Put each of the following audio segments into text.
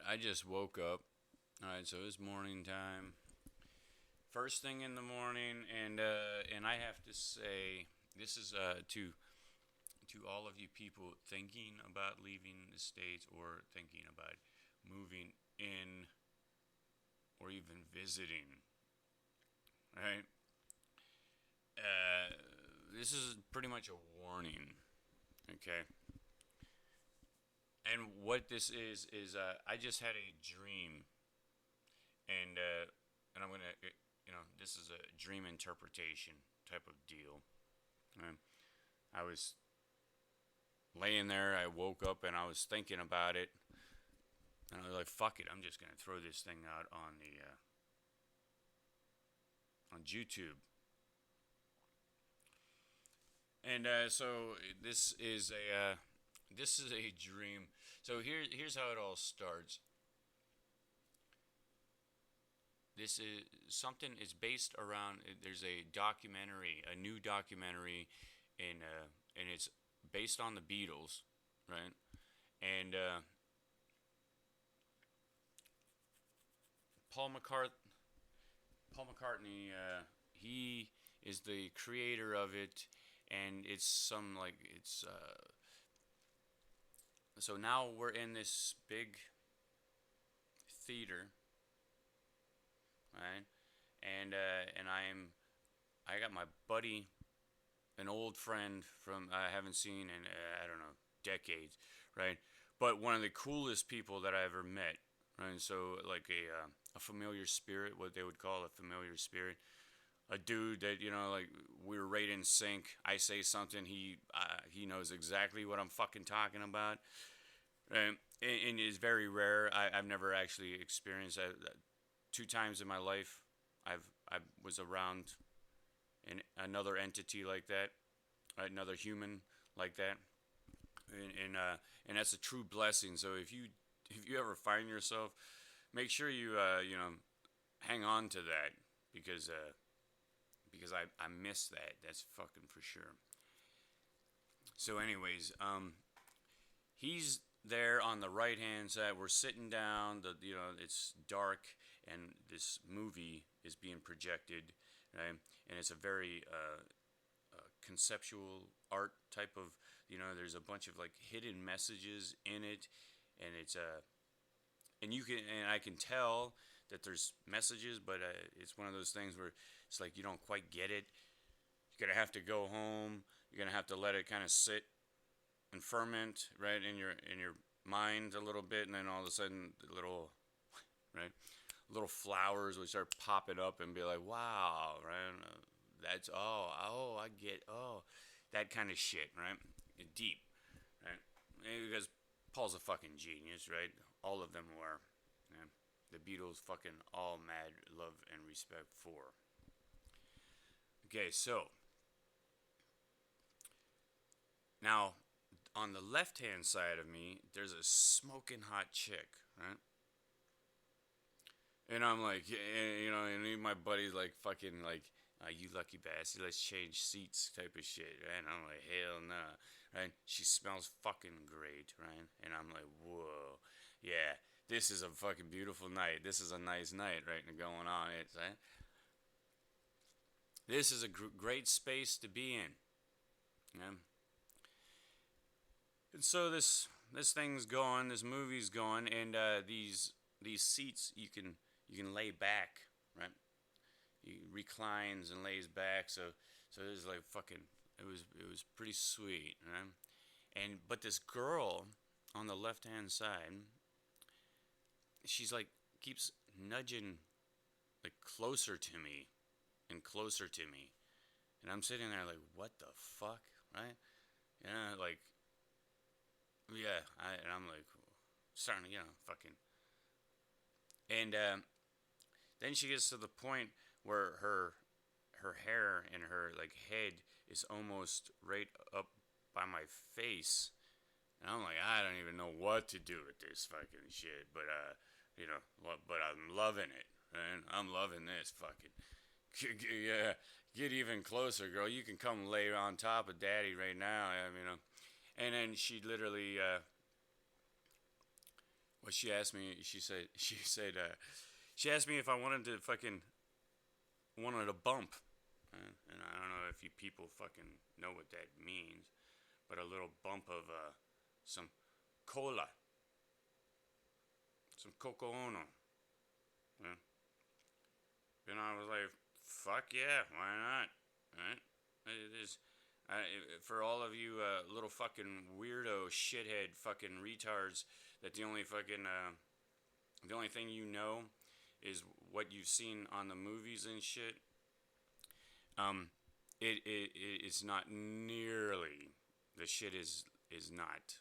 I just woke up. All right, so it's morning time. First thing in the morning, and I have to say, this is to all of you people thinking about leaving the states or thinking about moving in or even visiting. Right? Uh, this is pretty much a warning. Okay. And what this is I just had a dream, and I'm gonna, this is a dream interpretation type of deal. And I was laying there, I woke up, and I was thinking about it, and I was like, "Fuck it, I'm just gonna throw this thing out on the on YouTube." And so this is a dream. So here's how it all starts. This is something is based around. There's a documentary, a new documentary, and it's based on the Beatles, right? And Paul McCart Paul McCartney, he is the creator of it, and it's some like it's. So now we're in this big theater, right? And I got my buddy, an old friend from I haven't seen in I don't know decades, right? But one of the coolest people that I ever met, right? So like a familiar spirit, what they would call a familiar spirit, a dude that like we're right in sync. I say something, he knows exactly what I'm fucking talking about, right? And it's very rare. I've never actually experienced that. Two times in my life, I was around another entity like that, another human like that, and that's a true blessing. So if you ever find yourself, make sure you hang on to that because I miss that. That's fucking for sure. So, anyways, he's there on the right hand side. We're sitting down. It's dark, and this movie is being projected, right? And it's a very conceptual art type of. There's a bunch of like hidden messages in it, and and I can tell that there's messages, but it's one of those things where it's like you don't quite get it. You're gonna have to go home. You're gonna have to let it kind of sit and ferment right in your mind a little bit, and then all of a sudden the little right little flowers will start popping up and be like, wow, right? That's I get that kind of shit, right? Deep, right? Because Paul's a fucking genius, right? All of them were. Yeah? The Beatles fucking all mad love and respect for. Okay, so now on the left hand side of me, there's a smoking hot chick, right? And I'm like, and my buddy's like, fucking like, you lucky bastard, let's change seats type of shit, right? And I'm like, hell nah, right? She smells fucking great, right? And I'm like, whoa, yeah, this is a fucking beautiful night. This is a nice night, right? And going on, it's right. This is a great space to be in, yeah. And so this thing's going, this movie's going, and these seats you can lay back, right? He reclines and lays back, so it was like fucking. It was pretty sweet, right? And but this girl on the left hand side, she's like keeps nudging like closer to me and closer to me, and I'm sitting there like, what the fuck, right? Like yeah, and I'm like starting to fucking, and then she gets to the point where her hair and her like head is almost right up by my face, and I'm like, I don't even know what to do with this fucking shit, but but I'm loving it, and I'm loving this fucking. Yeah, get even closer, girl. You can come lay on top of daddy right now. And then she literally, But she asked me. She asked me if I wanted to wanted a bump, and I don't know if you people fucking know what that means, but a little bump of some cola, some Coco Ono. Yeah. And I was like, fuck yeah, why not? Right? It is. For all of you little fucking weirdo shithead fucking retards, that the only thing you know is what you've seen on the movies and shit. It's not nearly, the shit is not.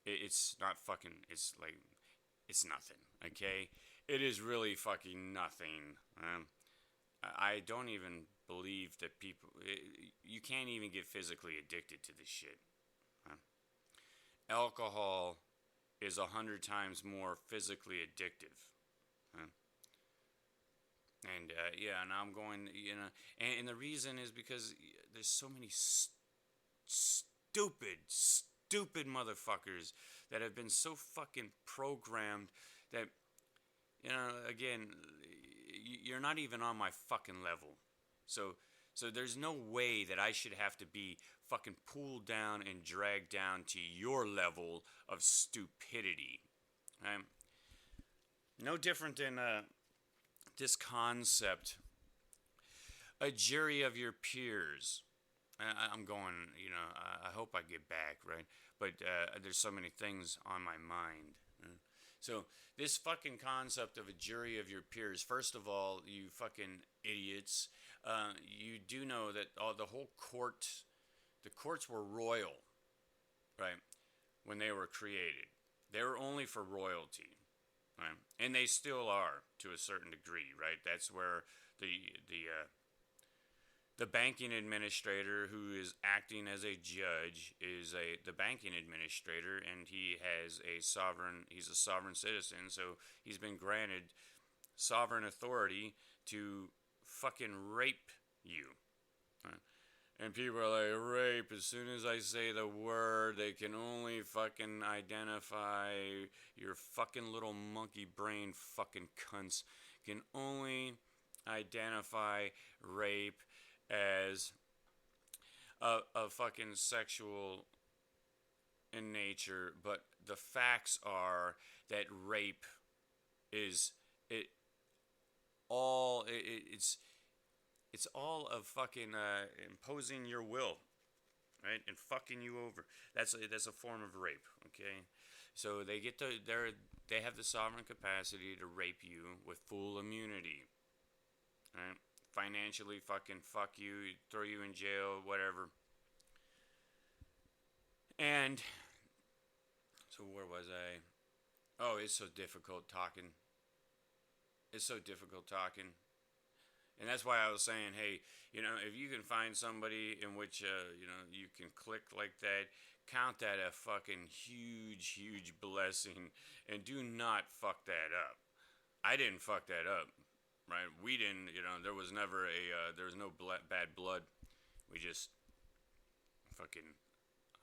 It's not fucking. It's like, it's nothing. Okay, it is really fucking nothing. I don't even believe that people. You can't even get physically addicted to this shit. Alcohol is 100 times more physically addictive. And yeah, and I'm going, and the reason is because there's so many stupid motherfuckers that have been so fucking programmed that, again, you're not even on my fucking level. So there's no way that I should have to be fucking pulled down and dragged down to your level of stupidity. Right? No different than this concept. A jury of your peers. I'm going, I hope I get back, right? But there's so many things on my mind. So this fucking concept of a jury of your peers, first of all, you fucking idiots, you do know that the courts were royal, right, when they were created. They were only for royalty, right? And they still are to a certain degree, right? That's where the banking administrator who is acting as a judge is the banking administrator, and he's a sovereign citizen, so he's been granted sovereign authority to fucking rape you. Right? And people are like, rape, as soon as I say the word, they can only fucking identify, your fucking little monkey brain fucking cunts can only identify rape as a fucking sexual in nature, but the facts are that rape is it's all of fucking imposing your will, right, and fucking you over. That's a form of rape. Okay, so they have the sovereign capacity to rape you with full immunity, right? Financially fucking fuck you, throw you in jail, whatever. And so where was I? Oh, it's so difficult talking. It's so difficult talking. And that's why I was saying, hey, if you can find somebody in which, you can click like that, count that a fucking huge, huge blessing, and do not fuck that up. I didn't fuck that up. Right, we didn't, there was never there was no bad blood. We just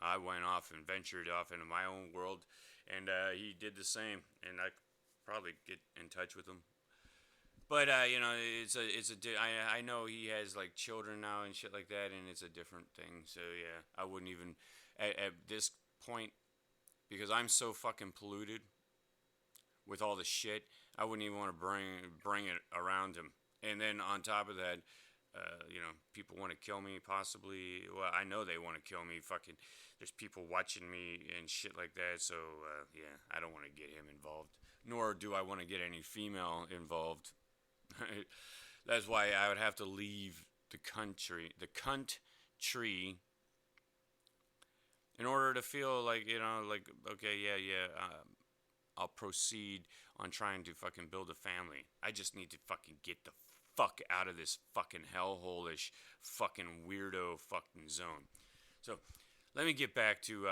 I went off and ventured off into my own world, and he did the same, and I probably get in touch with him. But I know he has like children now and shit like that, and it's a different thing. So yeah, I wouldn't even at this point, because I'm so fucking polluted with all the shit, I wouldn't even want to bring it around him. And then on top of that, people want to kill me possibly. Well, I know they want to kill me. Fucking, there's people watching me and shit like that. So yeah, I don't want to get him involved. Nor do I want to get any female involved. That's why I would have to leave the cunt tree, in order to feel like, okay, yeah, I'll proceed on trying to fucking build a family. I just need to fucking get the fuck out of this fucking hellhole-ish fucking weirdo fucking zone. So let me get back to,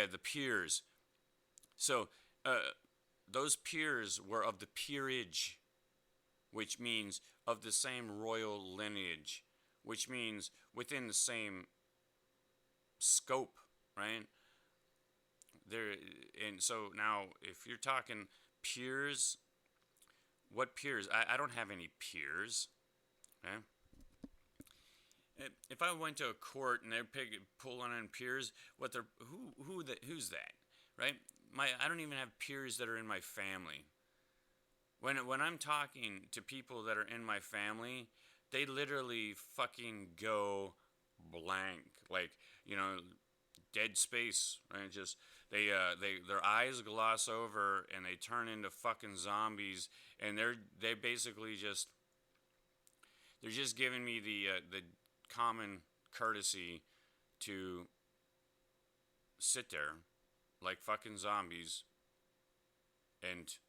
the peers. So those peers were of the peerage, which means of the same royal lineage, which means within the same scope, right? there, and so now if you're talking peers, what peers? I don't have any peers. Okay? If I went to a court and they're pulling on peers, who's that, right? I don't even have peers that are in my family. When I'm talking to people that are in my family, they literally fucking go blank, like, dead space, right? Just their eyes gloss over and they turn into fucking zombies, and they basically they're just giving me the common courtesy to sit there like fucking zombies and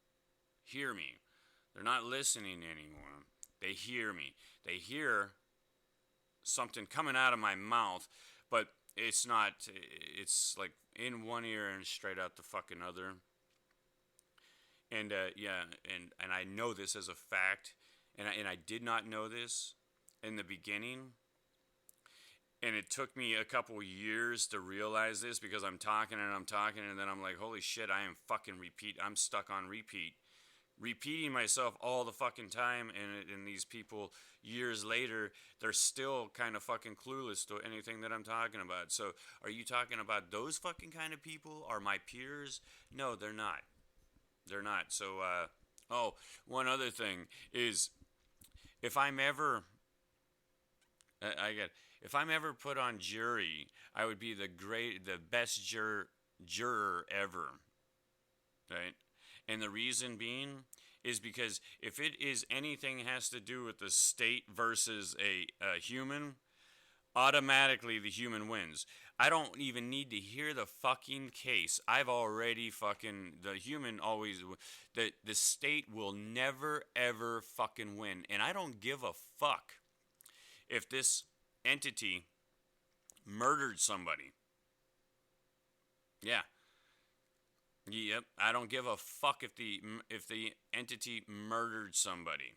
hear me. They're not listening anymore. They hear me. They hear something coming out of my mouth, but it's not. It's like in one ear and straight out the fucking other. And and I know this as a fact, and I did not know this in the beginning. And it took me a couple years to realize this, because I'm talking and then I'm like, holy shit, I am fucking I'm stuck on repeating myself all the fucking time, and these people years later, they're still kind of fucking clueless to anything that I'm talking about. So are you talking about those fucking kind of people? Are my peers? No, they're not. They're not. So, one other thing is, if I'm ever if I'm ever put on jury, I would be the best juror ever, right? And the reason being is because if it is anything has to do with the state versus a human, automatically the human wins. I don't even need to hear the fucking case. I've already the human always, the state will never ever fucking win. And I don't give a fuck if this entity murdered somebody. Yeah. Yep. I don't give a fuck if the entity murdered somebody.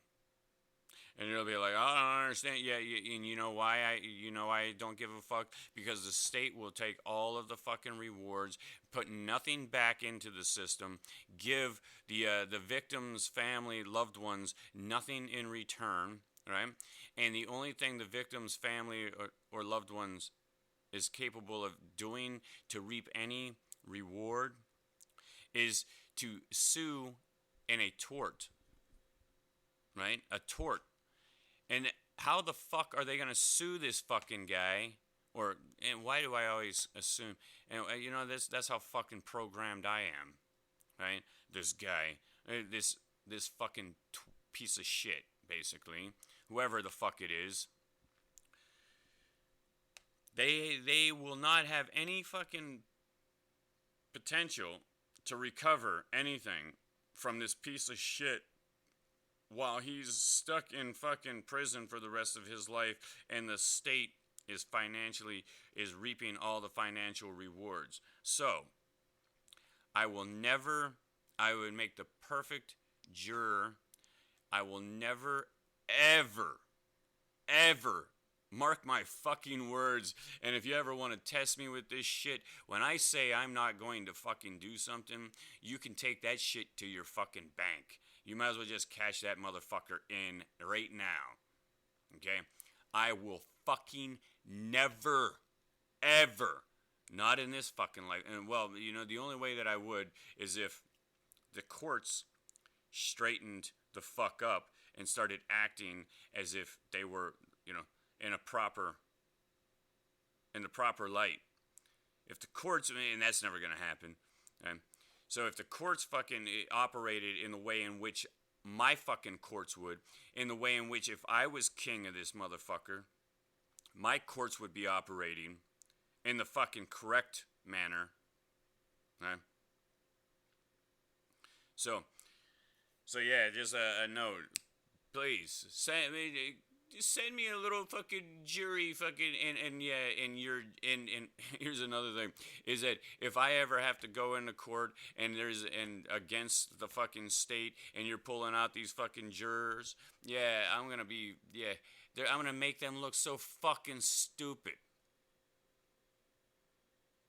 And it'll be like, oh, I don't understand. Yeah, and you know why I don't give a fuck? Because the state will take all of the fucking rewards, put nothing back into the system, give the victim's family, loved ones, nothing in return, right? And the only thing the victim's family or loved ones is capable of doing to reap any reward is to sue in a tort, right? A tort. And how the fuck are they going to sue this fucking guy? And why do I always assume? And that's how fucking programmed I am, right? This guy, this fucking piece of shit, basically, whoever the fuck it is. They will not have any fucking potential to recover anything from this piece of shit while he's stuck in fucking prison for the rest of his life, and the state is reaping all the financial rewards. So I would make the perfect juror. I will never ever mark my fucking words. And if you ever want to test me with this shit, when I say I'm not going to fucking do something, you can take that shit to your fucking bank. You might as well just cash that motherfucker in right now. Okay? I will fucking never, ever, not in this fucking life. And well, the only way that I would is if the courts straightened the fuck up and started acting as if they were, in the proper light. If the courts, and that's never going to happen. Okay? So if the courts fucking operated in the way in which my fucking courts would, in the way in which if I was king of this motherfucker, my courts would be operating in the fucking correct manner. Okay? So yeah, just a note. Please, send me a little fucking jury fucking and here's another thing is that if I ever have to go into court and against the fucking state and you're pulling out these fucking jurors, I'm gonna make them look so fucking stupid.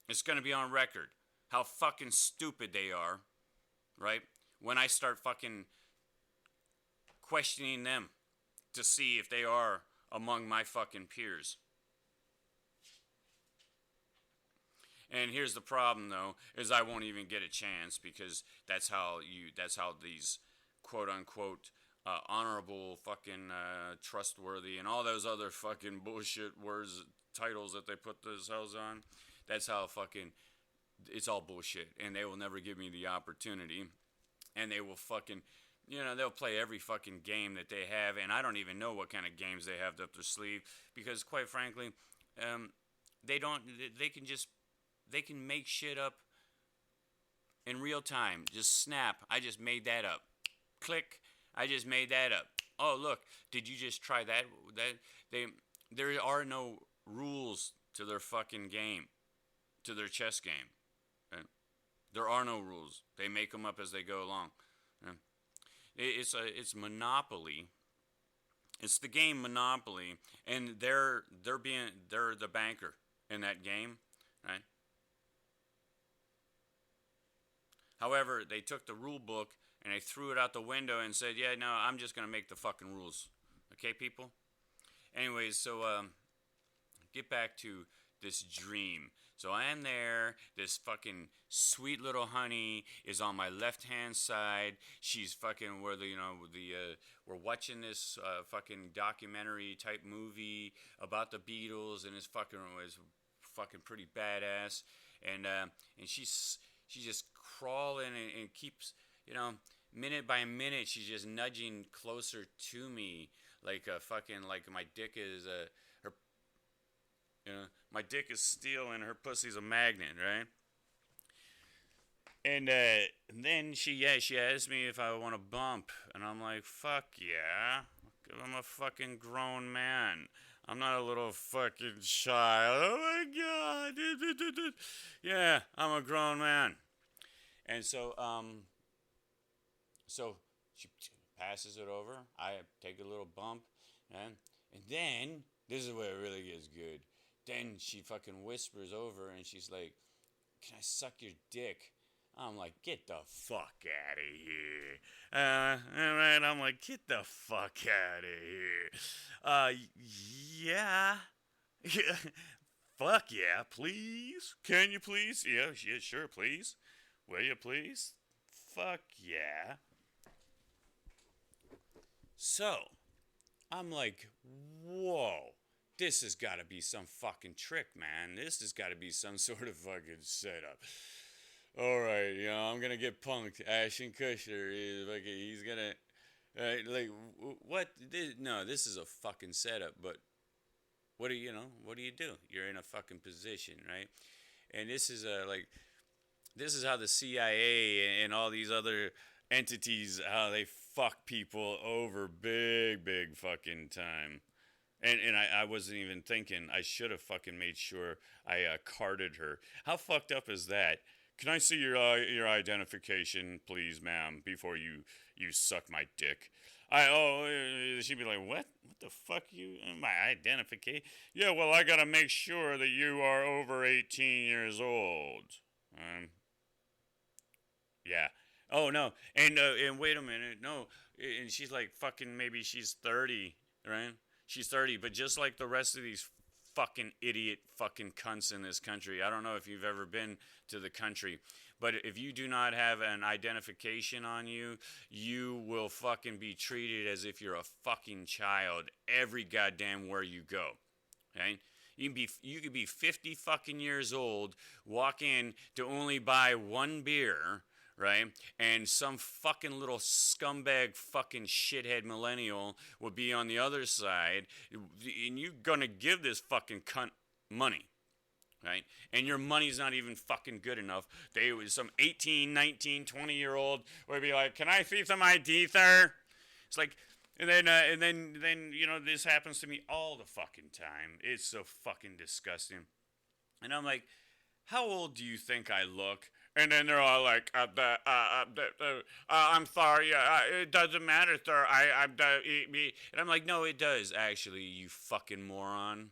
It's gonna be on record how fucking stupid they are, right? When I start fucking questioning them to see if they are among my fucking peers. And here's the problem, though, is I won't even get a chance because that's how these quote unquote honorable, fucking trustworthy, and all those other fucking bullshit words, titles that they put themselves on. That's how fucking it's all bullshit, and they will never give me the opportunity, and they will fucking. They'll play every fucking game that they have, and I don't even know what kind of games they have up their sleeve because, quite frankly, they can make shit up in real time. Just snap. I just made that up. Click. I just made that up. Oh, look. Did you just try that? There are no rules to their fucking game, to their chess game. There are no rules. They make them up as they go along. It's Monopoly. It's the game Monopoly, and they're the banker in that game, right? However, they took the rule book and they threw it out the window and said, "Yeah, no, I'm just gonna make the fucking rules." Okay, people. Anyways, so get back to this dream. So I am there. This fucking sweet little honey is on my left-hand side. She's fucking we're watching this fucking documentary type movie about the Beatles, and it's fucking pretty badass. And she's just crawling and keeps, minute by minute, she's just nudging closer to me, like my dick is my dick is steel and her pussy's a magnet, right? And then she asked me if I want to bump, and I'm like, fuck yeah, I'm a fucking grown man. I'm not a little fucking child. Oh my god, yeah, I'm a grown man. And so she passes it over. I take a little bump, and then this is where it really gets good. Then she fucking whispers over and she's like, "Can I suck your dick?" I'm like, "Get the fuck out of here." Alright, I'm like, "Get the fuck out of here." Yeah. Fuck yeah, please. Can you please? Yeah, sure, please. Will you please? Fuck yeah. So, I'm like, whoa. This has got to be some fucking trick, man. This has got to be some sort of fucking setup. All right, I'm gonna get punked. Ashton Kutcher he's gonna, what? No, this is a fucking setup. But what do you do? You're in a fucking position, right? And this is this is how the CIA and all these other entities, how they fuck people over big fucking time. And I wasn't even thinking. I should have fucking made sure I carded her. How fucked up is that? Can I see your identification, please, ma'am, before you suck my dick? She'd be like, what? What the fuck, my identification? Yeah, well, I gotta make sure that you are over 18 years old. Yeah. Oh, no. And wait a minute. No. And she's like, fucking, maybe she's 30, right? She's 30, but just like the rest of these fucking idiot fucking cunts in this country. I don't know if you've ever been to the country, but if you do not have an identification on you, you will fucking be treated as if you're a fucking child every goddamn where you go. Okay? You could be 50 fucking years old, walk in to only buy one beer, right? And some fucking little scumbag fucking shithead millennial will be on the other side, and you're gonna give this fucking cunt money, right? And your money's not even fucking good enough. Some 18, 19, 20-year-old would be like, "Can I see some ID, sir?" It's like, and then this happens to me all the fucking time. It's so fucking disgusting. And I'm like, "How old do you think I look?" And then they're all like, "I'm sorry, it doesn't matter, sir. And I'm like, "No, it does, actually, you fucking moron.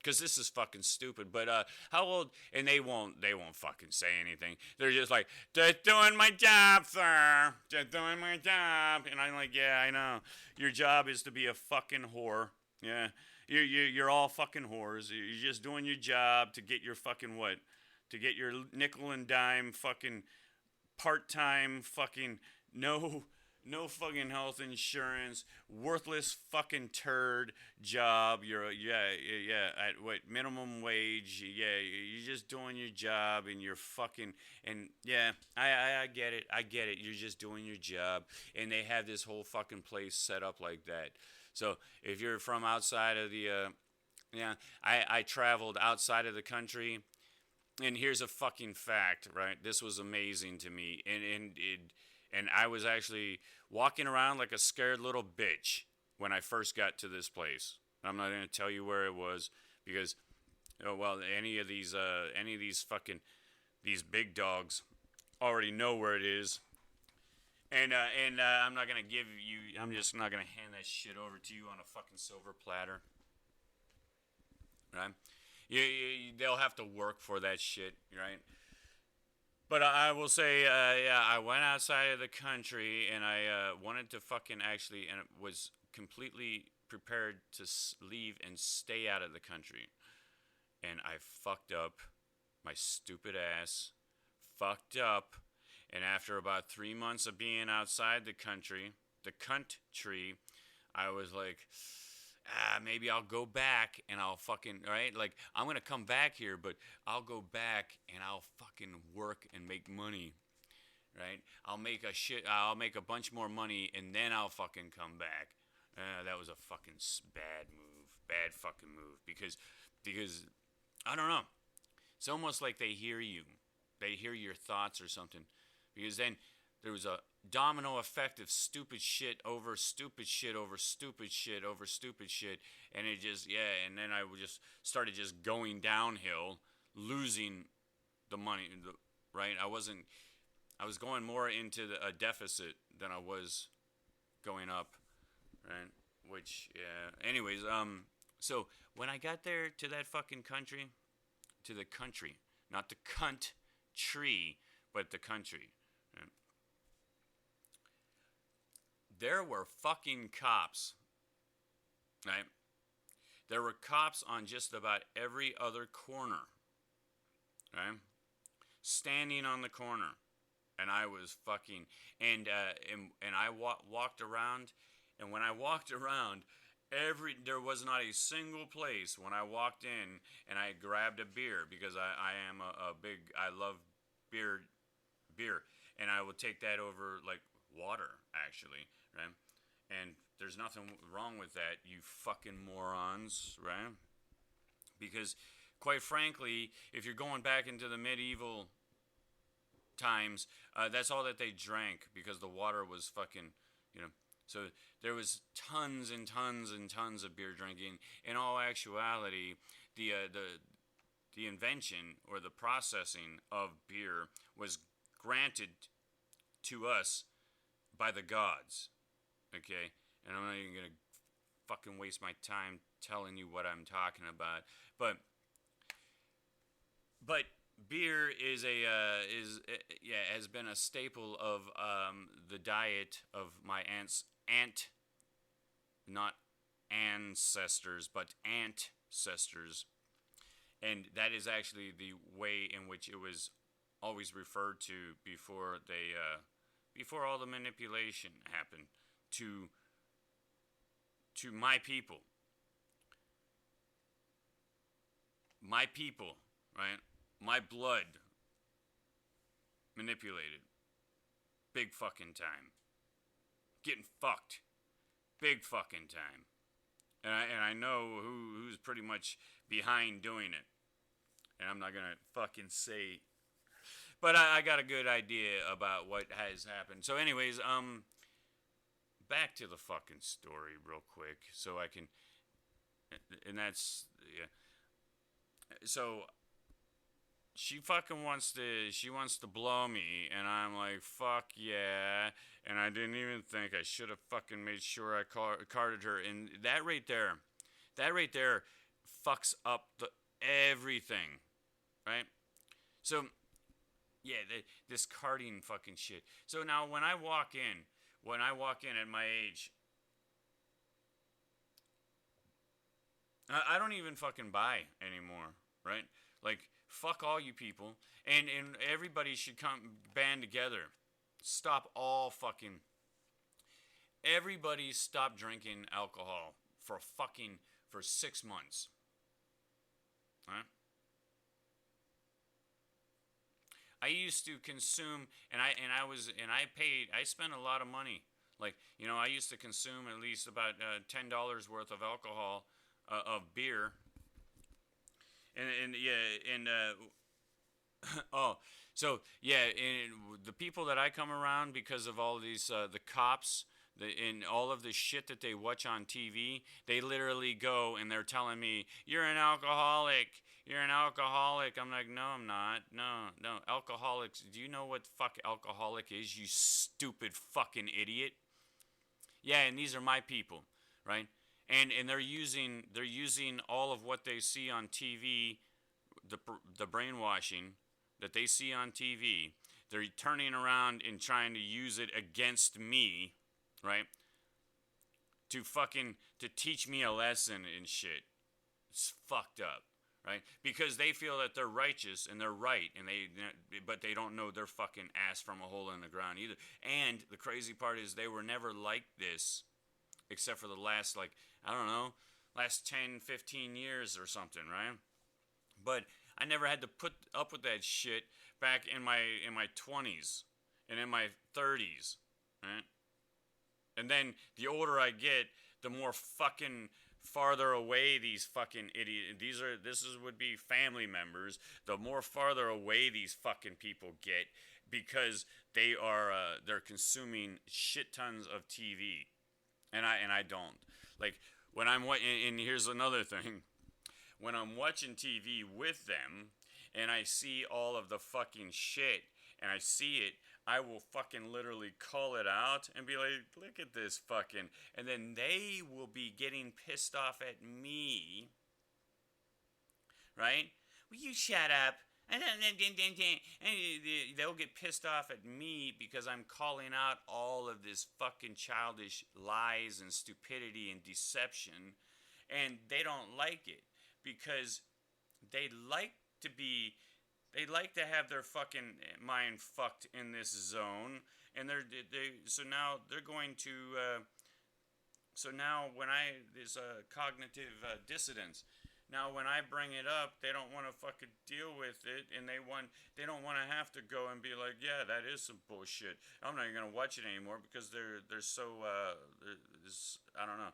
because this is fucking stupid. But how old? And they won't fucking say anything. They're just like, just doing my job, sir. Just doing my job. And I'm like, yeah, I know. Your job is to be a fucking whore. Yeah, you're all fucking whores. You're just doing your job to get your fucking what? To get your nickel and dime fucking part-time fucking no fucking health insurance, worthless fucking turd job. You're at what, minimum wage. Yeah, you're just doing your job, and you're fucking, and yeah, I get it. You're just doing your job, and they have this whole fucking place set up like that. So if you're from outside of the I traveled outside of the country, and here's a fucking fact, right? This was amazing to me, and I was actually walking around like a scared little bitch when I first got to this place. I'm not going to tell you where it was because, any of these fucking, these big dogs already know where it is. And I'm not going to give you, I'm just not going to hand that shit over to you on a fucking silver platter. Right? They'll have to work for that shit, right? But I will say, I went outside of the country, and I wanted to fucking actually, and was completely prepared to leave and stay out of the country. And I fucked up. My stupid ass fucked up. And after about 3 months of being outside the country, I was like, maybe I'll go back and I'll fucking, right? Like, I'm going to come back here, but I'll go back and I'll fucking work and make money, right? I'll make a bunch more money, and then I'll fucking come back. That was a fucking bad fucking move, because I don't know. It's almost like they hear you. They hear your thoughts or something, because then there was a domino effect of stupid shit over stupid shit over stupid shit over stupid shit, and it just, and then I just started just going downhill, losing the money, right? I was going more into a deficit than I was going up, right? Which, anyways, so when I got there to that fucking country, not the cunt tree, but the country, right? There were fucking cops, right? There were cops on just about every other corner, right? Standing on the corner, and I was fucking, and I walked around, and when I walked around, there was not a single place when I walked in and I grabbed a beer, because I love beer, and I would take that over like water, actually, right? And there's nothing wrong with that, you fucking morons, right? Because, quite frankly, if you're going back into the medieval times, that's all that they drank, because the water was fucking, so there was tons and tons and tons of beer drinking. In all actuality, the invention or the processing of beer was granted to us by the gods, okay? And I'm not even going to fucking waste my time telling you what I'm talking about, but beer has been a staple of the diet of my not ancestors, but ancestors, and that is actually the way in which it was always referred to before all the manipulation happened to my people, right? My blood manipulated. Big fucking time. Getting fucked. Big fucking time. And I know who's pretty much behind doing it. And I'm not going to fucking say. But I got a good idea about what has happened. So anyways, back to the fucking story real quick. So I can, and that's, yeah. So she fucking wants to blow me, and I'm like, fuck yeah, and I didn't even think. I should have fucking made sure I carded her, and that right there fucks up everything, right? So, yeah, this carding fucking shit. So now when I walk in at my age, I don't even fucking buy anymore, right? Like, fuck all you people, and everybody should come band together. Stop all fucking. Everybody stop drinking alcohol for 6 months. Right? I used to consume, and I spent a lot of money. Like, I used to consume at least about $10 worth of alcohol, of beer, and yeah, and oh, so yeah, and the people that I come around, because of all these the cops. And all of the shit that they watch on TV, they literally go and they're telling me, "You're an alcoholic. You're an alcoholic." I'm like, "No, I'm not. No. Alcoholics. Do you know what fuck alcoholic is? You stupid fucking idiot." Yeah, and these are my people, right? And they're using all of what they see on TV, the brainwashing that they see on TV. They're turning around and trying to use it against me. Right? To teach me a lesson and shit. It's fucked up, right? Because they feel that they're righteous and they're right, but they don't know their fucking ass from a hole in the ground either. And the crazy part is they were never like this, except for the last, like, I don't know, last 10, 15 years or something, right? But I never had to put up with that shit back in my 20s and in my 30s, right? And then the older I get, the more fucking farther away these fucking idiots. Would be family members. The more farther away these fucking people get, because they're consuming shit tons of TV, and I don't. Like, when I'm and here's another thing, when I'm watching TV with them and I see all of the fucking shit and I see it, I will fucking literally call it out and be like, "Look at this fucking," and then they will be getting pissed off at me, right? "Will you shut up?" And they'll get pissed off at me because I'm calling out all of this fucking childish lies and stupidity and deception, and they don't like it because they like to be. They like to have their fucking mind fucked in this zone, and so now they're going to. So now when there's a cognitive dissonance. Now when I bring it up, they don't want to fucking deal with it, and they don't want to have to go and be like, "Yeah, that is some bullshit. I'm not even gonna watch it anymore," because they're so I don't know.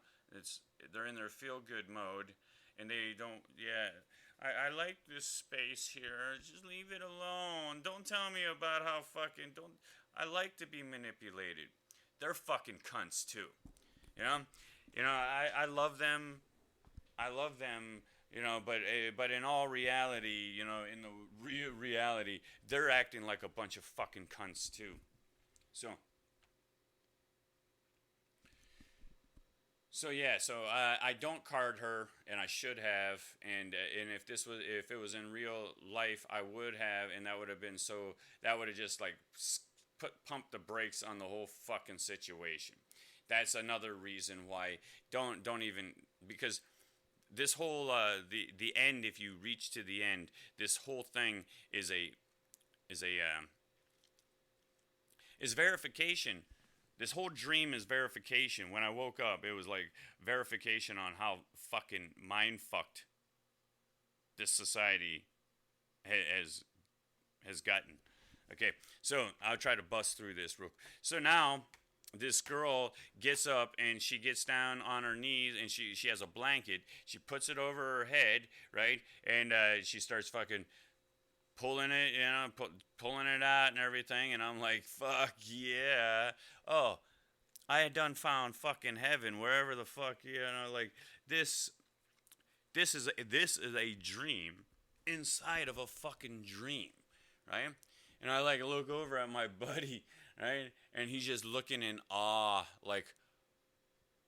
They're in their feel good mode, and they don't. Yeah. I like this space here. Just leave it alone. Don't tell me about how fucking don't. I like to be manipulated. They're fucking cunts too. You know. I love them. I love them. But in all reality, in the real reality, they're acting like a bunch of fucking cunts too. So yeah, I don't card her, and I should have, and if it was in real life, I would have, and that would have just like pumped the brakes on the whole fucking situation. That's another reason why don't even, because this whole the end, if you reach to the end, this whole thing is verification. This whole dream is verification. When I woke up, it was like verification on how fucking mind fucked this society has gotten. Okay, so I'll try to bust through this real. So now this girl gets up and she gets down on her knees, and she has a blanket. She puts it over her head, right, and she starts fucking pulling it, pulling it out and everything, and I'm like, fuck yeah. Oh, I had done found fucking heaven wherever the fuck, like this is a dream inside of a fucking dream, right? And I like look over at my buddy, right? And he's just looking in awe, like,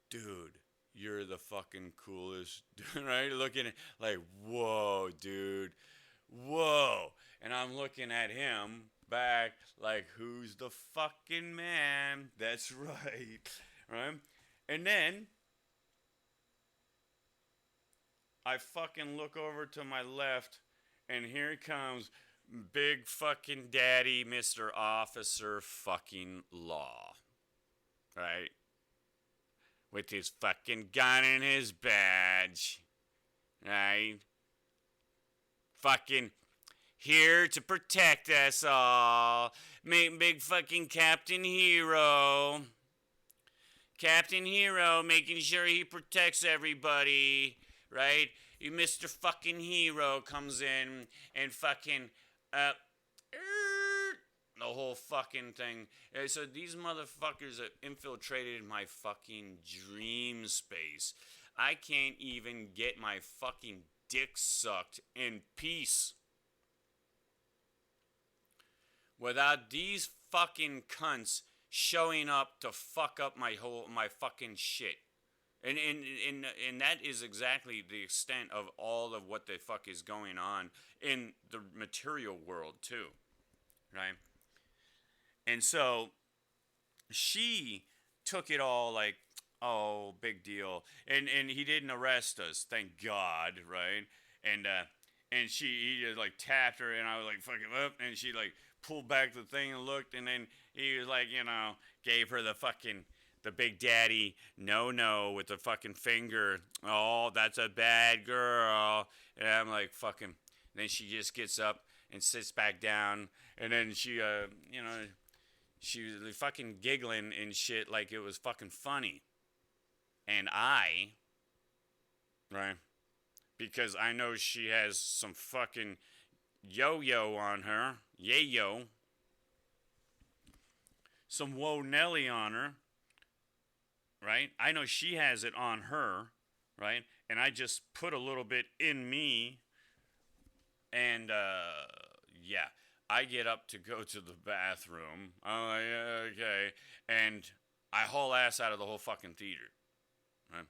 dude, you're the fucking coolest, right? Looking at, like, whoa, dude, whoa. And I'm looking at him back, like, who's the fucking man? That's right, right? And then I fucking look over to my left, and here comes big fucking daddy, Mr. Officer fucking Law, right? With his fucking gun and his badge, right? Fucking here to protect us all. Big fucking Captain Hero. Captain Hero making sure he protects everybody, right? You Mr. fucking Hero comes in and fucking, the whole fucking thing. So these motherfuckers have infiltrated my fucking dream space. I can't even get my fucking dick sucked in peace without these fucking cunts showing up to fuck up my fucking shit. And that is exactly the extent of all of what the fuck is going on in the material world too, right? And so she took it all like, oh, big deal, and he didn't arrest us, thank God, right? And he just like tapped her, and I was like fucking up, and she like pulled back the thing and looked, and then he was like, gave her the big daddy no with the fucking finger. Oh, that's a bad girl. And I'm like, fucking. Then she just gets up and sits back down, and then she she was fucking giggling and shit like it was fucking funny. And right, because I know she has some fucking yo-yo on her, yayo, some whoa Nelly on her, right? I know she has it on her, right? And I just put a little bit in me, and yeah, I get up to go to the bathroom. I'm like, okay, and I haul ass out of the whole fucking theater, right?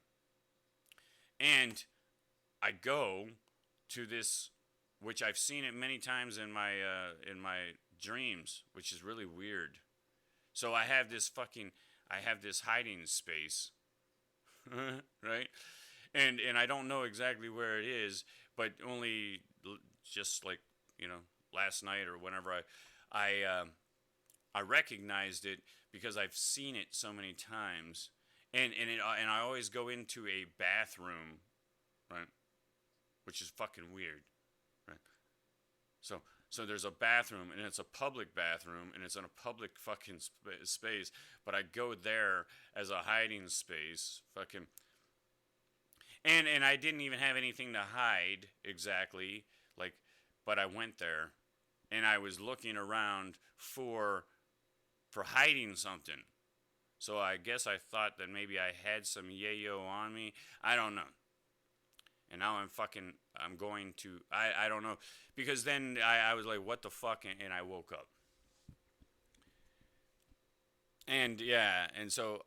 And I go to this, which I've seen it many times in my dreams, which is really weird. So I have this hiding space, right? And I don't know exactly where it is, but only just like, last night or whenever I recognized it because I've seen it so many times, and I always go into a bathroom, right? Which is fucking weird, right? So there's a bathroom, and it's a public bathroom, and it's in a public fucking space, but I go there as a hiding space, fucking, and I didn't even have anything to hide exactly, like, but I went there, and I was looking around for hiding something. So I guess I thought that maybe I had some yayo on me. I don't know. And now I'm going to, I don't know. Because then I was like, what the fuck? And I woke up. And yeah, and so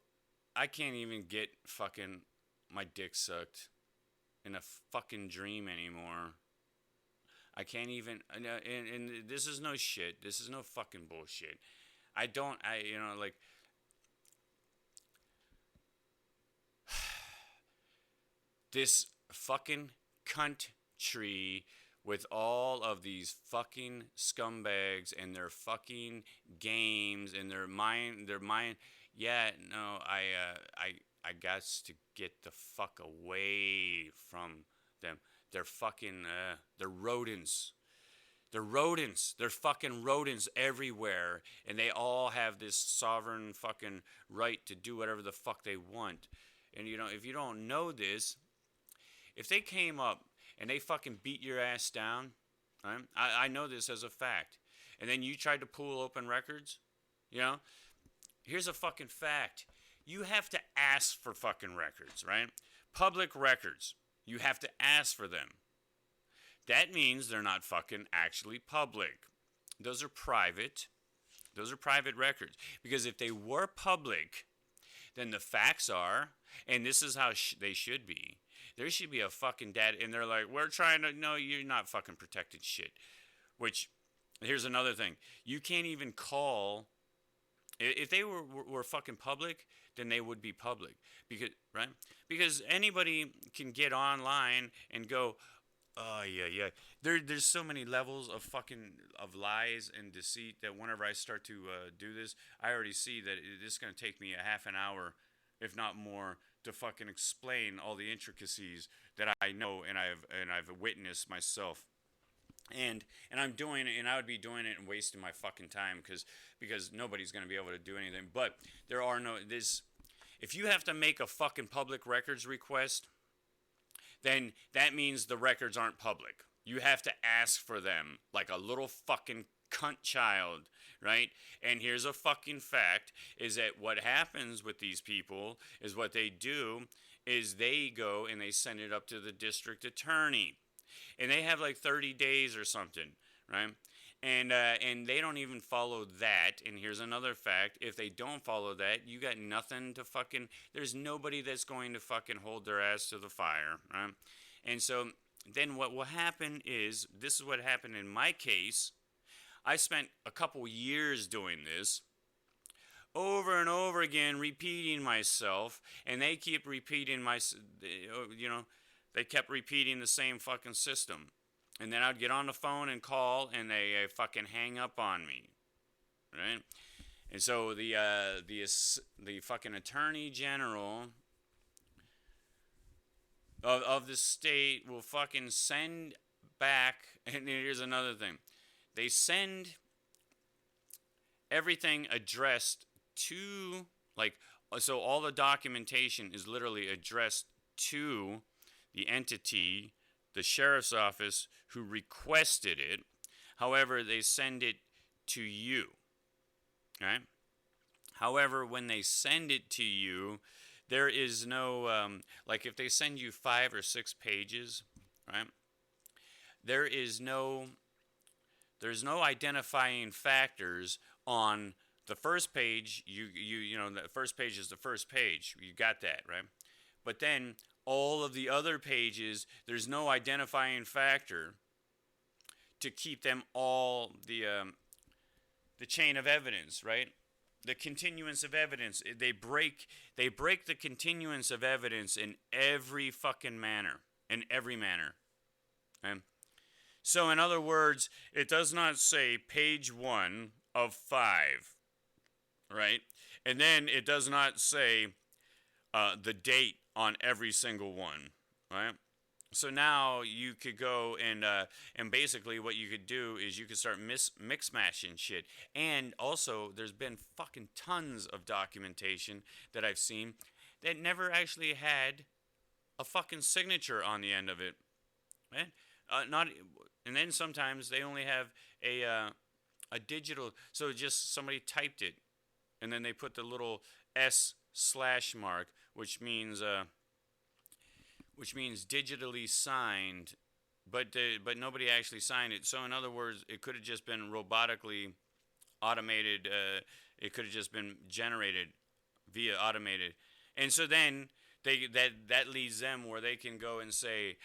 I can't even get fucking my dick sucked in a fucking dream anymore. I can't even, and this is no shit. This is no fucking bullshit. Like, this fucking cunt tree with all of these fucking scumbags and their fucking games and their mind. Yeah, no, I got to get the fuck away from them. They're fucking, they're rodents. They're rodents. They're fucking rodents everywhere. And they all have this sovereign fucking right to do whatever the fuck they want. And, if you don't know this, if they came up and they fucking beat your ass down, right? I know this as a fact. And then you tried to pull open records, here's a fucking fact. You have to ask for fucking records, right? Public records. You have to ask for them. That means they're not fucking actually public. Those are private. Those are private records. Because if they were public, than the facts are. And this is how they should be. There should be a fucking dad, and they're like, we're trying to, no, you're not fucking protecting shit. Which, here's another thing. You can't even call, if they were fucking public, then they would be public. Because, right? Because anybody can get online and go, oh, yeah. There's so many levels of of lies and deceit that whenever I start to do this, I already see that this is going to take me a half an hour, if not more, to fucking explain all the intricacies that I know and I've witnessed myself. And I'm doing it, and I would be doing it and wasting my fucking time because nobody's going to be able to do anything. But there are if you have to make a fucking public records request, then that means the records aren't public. You have to ask for them like a little fucking cunt child, right? And here's a fucking fact, is that what happens with these people is what they do is they go and they send it up to the district attorney. And they have like 30 days or something, right? And they don't even follow that. And here's another fact. If they don't follow that, you got nothing to fucking... There's nobody that's going to fucking hold their ass to the fire, right? And so then what will happen is... This is what happened in my case. I spent a couple years doing this. Over and over again, repeating myself. And they keep repeating they kept repeating the same fucking system. And then I'd get on the phone and call, and they fucking hang up on me, right? And so the fucking attorney general of the state will fucking send back, and here's another thing. They send everything addressed to, so all the documentation is literally addressed to the entity, the sheriff's office, who requested it. However, they send it to you, right? However, when they send it to you, there is no, if they send you 5 or 6 pages, right? There's no identifying factors on the first page. The first page is the first page. You got that, right? But then all of the other pages, there's no identifying factor to keep them all the chain of evidence, right? The continuance of evidence. They break the continuance of evidence in every fucking manner. In every manner. Okay? So in other words, it does not say page 1 of 5, right? And then it does not say the date on every single one, right? So now you could go and basically what you could do is you could start mix-matching shit. And also, there's been fucking tons of documentation that I've seen that never actually had a fucking signature on the end of it, right? And then sometimes they only have a digital, so just somebody typed it, and then they put the little S/ mark, which means digitally signed, but nobody actually signed it. So in other words, it could have just been robotically automated. It could have just been generated via automated, and so then that leads them where they can go and say,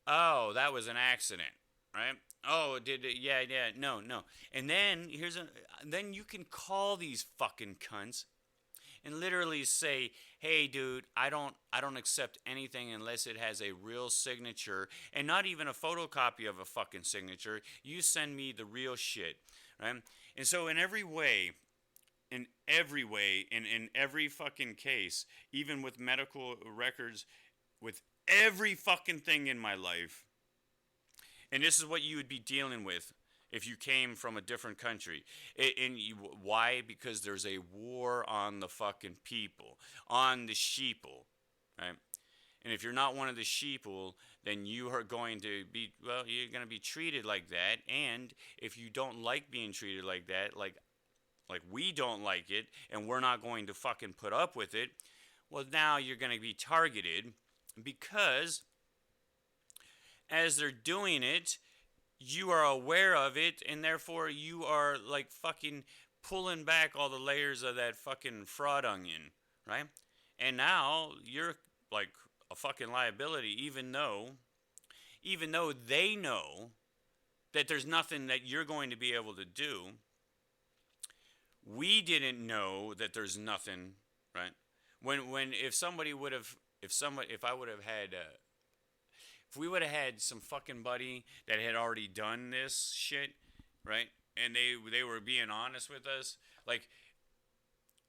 "Oh, that was an accident, right? Oh, did it? Yeah, no." And then then you can call these fucking cunts and literally say, "Hey, dude, I don't accept anything unless it has a real signature, and not even a photocopy of a fucking signature. You send me the real shit," right? And so in every way, in every fucking case, even with medical records, with every fucking thing in my life, and this is what you would be dealing with if you came from a different country. Why? Because there's a war on the fucking people, on the sheeple, right? And if you're not one of the sheeple, then you are going to be, you're going to be treated like that. And if you don't like being treated like that, like we don't like it, and we're not going to fucking put up with it, well, now you're going to be targeted, because as they're doing it, you are aware of it, and therefore you are like fucking pulling back all the layers of that fucking fraud onion, right? And now you're like a fucking liability, even though they know that there's nothing that you're going to be able to do. We didn't know that there's nothing, right? When if somebody would have, if I would have had, if we would have had some fucking buddy that had already done this shit, right? And they were being honest with us, like,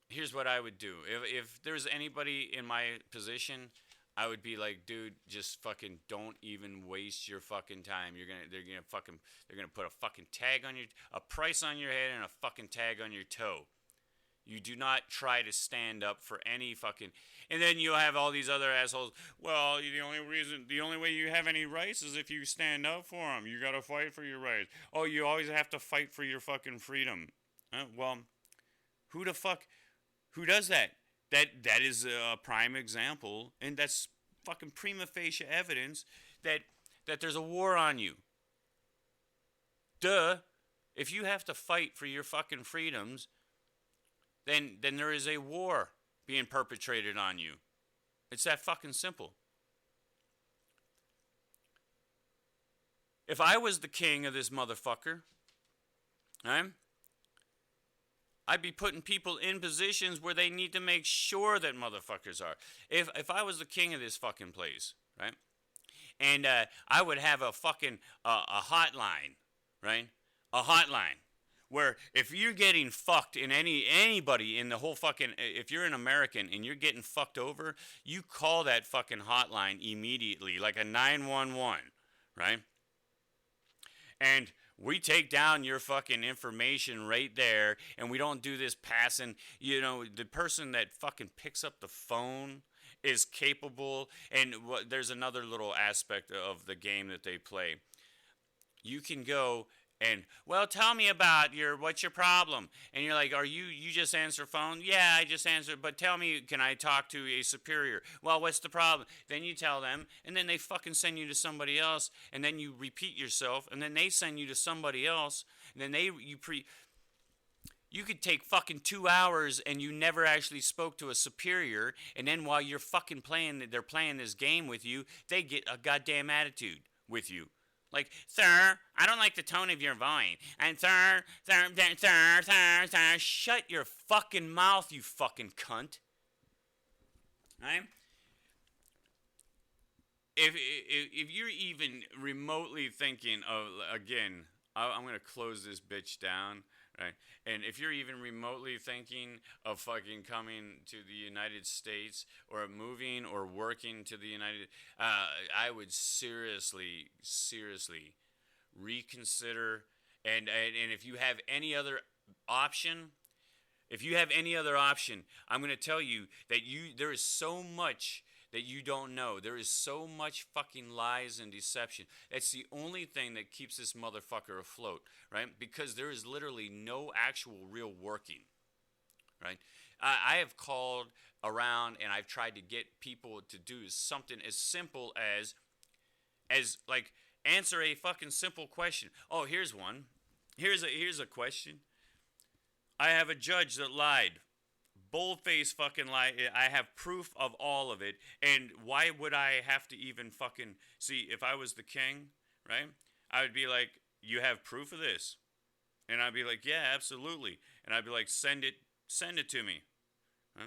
here's what I would do. If there's anybody in my position, I would be like, dude, just fucking don't even waste your fucking time. They're gonna put a fucking tag on a price on your head and a fucking tag on your toe. You do not try to stand up for any fucking, and then you'll have all these other assholes. Well, the only way you have any rights is if you stand up for them. You gotta fight for your rights. Oh, you always have to fight for your fucking freedom. Well, who does that? That is a prime example, and that's fucking prima facie evidence that there's a war on you. Duh. If you have to fight for your fucking freedoms, then there is a war being perpetrated on you. It's that fucking simple. If I was the king of this motherfucker, right? I'd be putting people in positions where they need to make sure that motherfuckers are. If I was the king of this fucking place, right? And I would have a fucking a hotline, right? A hotline where if you're getting fucked in anybody in the whole fucking, if you're an American and you're getting fucked over, you call that fucking hotline immediately, like a 911, right? And we take down your fucking information right there, and we don't do this passing. You know, the person that fucking picks up the phone is capable. And there's another little aspect of the game that they play. You can go and, well, tell me about what's your problem? And you're like, you just answer phone? Yeah, I just answered, but tell me, can I talk to a superior? Well, what's the problem? Then you tell them, and then they fucking send you to somebody else, and then you repeat yourself, and then they send you to somebody else, and then you could take fucking 2 hours and you never actually spoke to a superior, and then while you're fucking they're playing this game with you, they get a goddamn attitude with you. Like, sir, I don't like the tone of your voice. And sir, shut your fucking mouth, you fucking cunt. Right? If you're even remotely thinking of, again, I'm going to close this bitch down, right? And if you're even remotely thinking of fucking coming to the United States or moving or working to the United, I would seriously reconsider. And if you have any other option, I'm going to tell you that there is so much that you don't know. There is so much fucking lies and deception. That's the only thing that keeps this motherfucker afloat, right? Because there is literally no actual real working, right? I have called around and I've tried to get people to do something as simple as like answer a fucking simple question. Oh, here's one. Here's a question. I have a judge that lied. Boldface fucking lie. I have proof of all of it. And why would I have to even fucking see? If I was the king, right? I would be like, you have proof of this? And I'd be like, yeah, absolutely. And I'd be like, send it to me. Huh?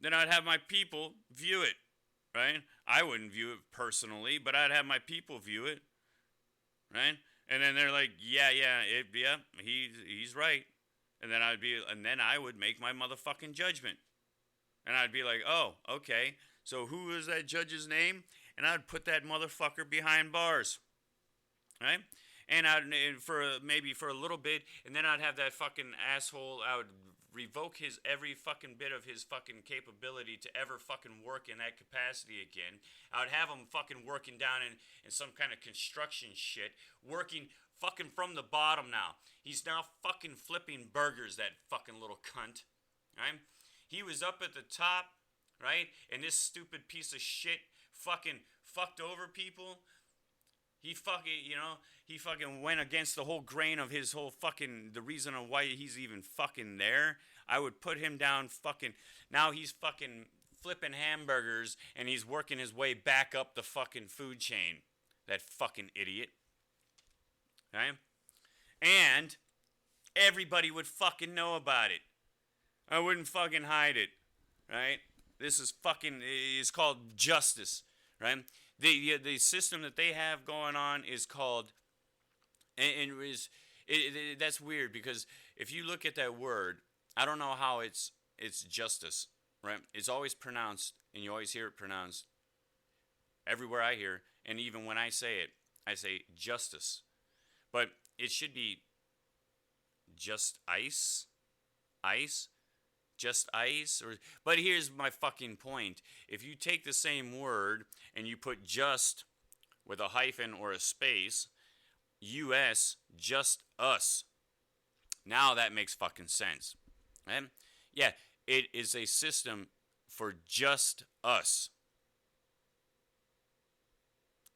Then I'd have my people view it, right? I wouldn't view it personally, but I'd have my people view it, right? And then they're like, yeah, he's right. And then I would make my motherfucking judgment. And I'd be like, oh, okay. So who is that judge's name? And I'd put that motherfucker behind bars. Right? And for a little bit, and then I'd have that fucking asshole, I would revoke every fucking bit of his fucking capability to ever fucking work in that capacity again. I would have him fucking working down in some kind of construction shit, working fucking from the bottom now. He's now fucking flipping burgers, that fucking little cunt. Right? He was up at the top, right? And this stupid piece of shit fucking fucked over people. He fucking, he fucking went against the whole grain of his whole fucking, the reason of why he's even fucking there. I would put him down fucking, now he's fucking flipping hamburgers and he's working his way back up the fucking food chain. That fucking idiot. Right? And everybody would fucking know about it. I wouldn't fucking hide it. Right? This is fucking, is called justice. Right? The system that they have going on is called, that's weird because if you look at that word, I don't know how it's justice, right? It's always pronounced, and you always hear it pronounced everywhere I hear, and even when I say it, I say justice, but it should be just ice, just ice, but here's my fucking point. If you take the same word and you put just with a hyphen or a space, US, just us. Now that makes fucking sense. Right? Yeah, it is a system for just us.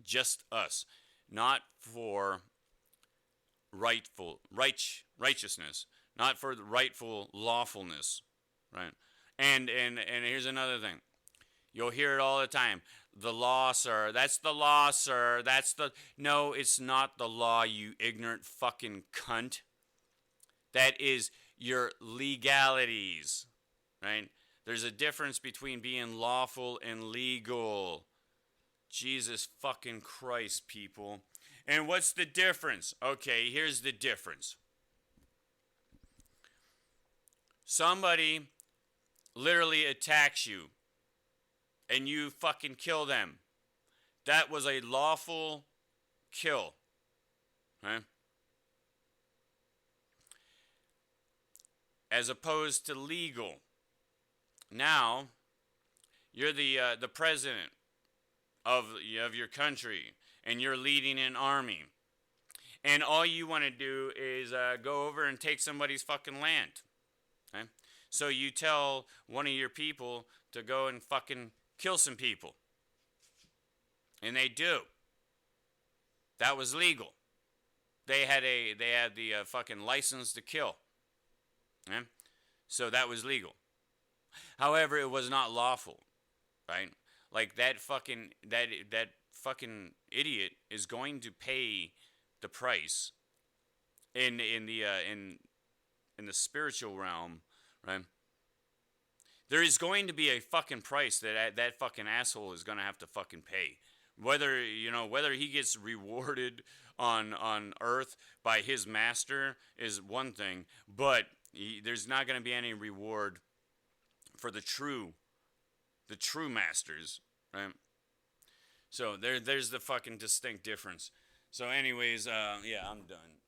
Just us. Not for righteousness. Not for the rightful lawfulness. Right? And here's another thing. You'll hear it all the time. The law, sir. That's the law, sir. No, it's not the law, you ignorant fucking cunt. That is your legalities. Right? There's a difference between being lawful and legal. Jesus fucking Christ, people. And what's the difference? Okay, here's the difference. Somebody literally attacks you and you fucking kill them. That was a lawful kill. Right? As opposed to legal. Now, you're the president of your country and you're leading an army. And all you want to do is go over and take somebody's fucking land. Okay? So you tell one of your people to go and fucking kill some people. And they do. That was legal. They had the fucking license to kill. Okay? So that was legal. However, it was not lawful. Right? Like that fucking idiot is going to pay the price in the spiritual realm, right? There is going to be a fucking price that fucking asshole is going to have to fucking pay. Whether he gets rewarded on earth by his master is one thing, but there's not going to be any reward for the true masters, right? So there's the fucking distinct difference. So anyways, yeah, I'm done.